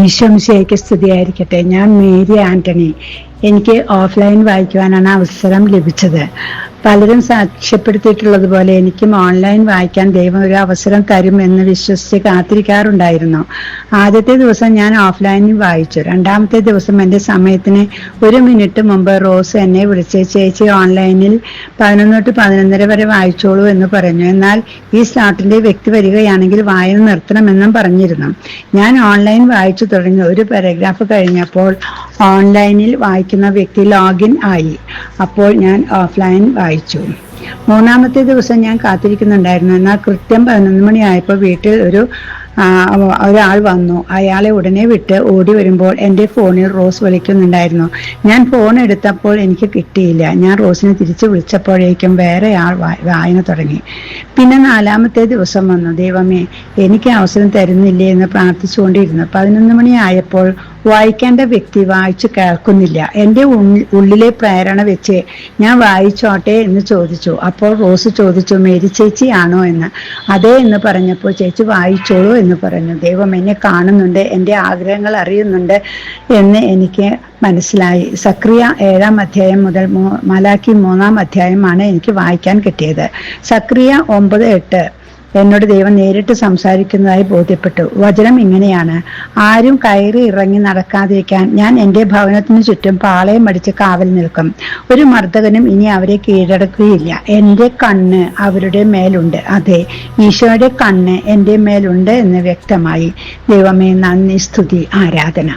ഈശോമിശിഹായ്ക്ക് സ്തുതിയായിരിക്കട്ടെ. ഞാൻ മേരി ആന്റണി. എനിക്ക് ഓഫ്ലൈൻ വായിക്കുവാനാണ് അവസരം ലഭിച്ചത്. പലരും സാക്ഷ്യപ്പെടുത്തിയിട്ടുള്ളതുപോലെ എനിക്കും ഓൺലൈൻ വായിക്കാൻ ദൈവം ഒരു അവസരം തരുമെന്ന് വിശ്വസിച്ച് കാത്തിരിക്കാറുണ്ടായിരുന്നു. ആദ്യത്തെ ദിവസം ഞാൻ ഓഫ്ലൈനിൽ വായിച്ചു. രണ്ടാമത്തെ ദിവസം എൻ്റെ സമയത്തിന് 1 മിനിറ്റ് മുമ്പ് റോസ് എന്നെ വിളിച്ച് ചേച്ചി ഓൺലൈനിൽ 11 to 11:30 വരെ വായിച്ചോളൂ എന്ന് പറഞ്ഞു. എന്നാൽ ഈ സ്ലോട്ടിന്റെ വ്യക്തി വരികയാണെങ്കിൽ വായന നിർത്തണമെന്നും പറഞ്ഞിരുന്നു. ഞാൻ ഓൺലൈൻ വായിച്ചു തുടങ്ങി. ഒരു പാരഗ്രാഫ് കഴിഞ്ഞപ്പോൾ ഓൺലൈനിൽ വായിക്കുന്ന വ്യക്തി ലോഗിൻ ആയി. അപ്പോൾ ഞാൻ ഓഫ്ലൈൻ വായിച്ചു. മൂന്നാമത്തെ ദിവസം ഞാൻ കാത്തിരിക്കുന്നുണ്ടായിരുന്നു. എന്നാൽ കൃത്യം 11 മണിയായപ്പോൾ വീട്ടിൽ ഒരാൾ വന്നു. അയാളെ ഉടനെ വിട്ട് ഓടി വരുമ്പോൾ എൻ്റെ ഫോണിൽ റോസ് വിളിക്കുന്നുണ്ടായിരുന്നു. ഞാൻ ഫോൺ എടുത്തപ്പോൾ എനിക്ക് കിട്ടിയില്ല. ഞാൻ റോസിനെ തിരിച്ചു വിളിച്ചപ്പോഴേക്കും വേറെ ആൾ വായന തുടങ്ങി. പിന്നെ 4ാമത്തെ ദിവസം വന്നു. ദൈവമേ, എനിക്ക് അവസരം തരുന്നില്ലേ എന്ന് പ്രാർത്ഥിച്ചുകൊണ്ടിരുന്നു. 11 മണിയായപ്പോൾ വായിക്കേണ്ട വ്യക്തി വായിച്ചു കേൾക്കുന്നില്ല. എൻ്റെ ഉള്ളിലെ പ്രേരണ വെച്ച് ഞാൻ വായിച്ചോട്ടെ എന്ന് ചോദിച്ചു. അപ്പോൾ റോസ് ചോദിച്ചു, മേരി ചേച്ചി ആണോ എന്ന്. അതെ എന്ന് പറഞ്ഞപ്പോൾ ചേച്ചി വായിച്ചോളൂ എന്ന് പറഞ്ഞു. ദൈവം എന്നെ കാണുന്നുണ്ട്, എൻ്റെ ആഗ്രഹങ്ങൾ അറിയുന്നുണ്ട് എന്ന് എനിക്ക് മനസ്സിലായി. സക്രിയ 7ാം അധ്യായം മുതൽ മലാക്കി 3ാം അധ്യായമാണ് എനിക്ക് വായിക്കാൻ കിട്ടിയത്. സക്രിയ 9:8 എന്നോട് ദൈവം നേരിട്ട് സംസാരിക്കുന്നതായി ബോധ്യപ്പെട്ടു. വചനം ഇങ്ങനെയാണ്: ആരും കയറി ഇറങ്ങി നടക്കാതിരിക്കാൻ ഞാൻ എൻ്റെ ഭവനത്തിനു ചുറ്റും പാളയം അടിച്ച് കാവൽ നിൽക്കും. ഒരു മർദ്ദകനും ഇനി അവരെ കീഴടക്കുകയില്ല. എൻ്റെ കണ്ണ് അവരുടെ മേലുണ്ട്. അതെ, ഈശോയുടെ കണ്ണ് എൻ്റെ മേലുണ്ട് എന്ന് വ്യക്തമായി. ദൈവമേ, നന്ദി, സ്തുതി, ആരാധന.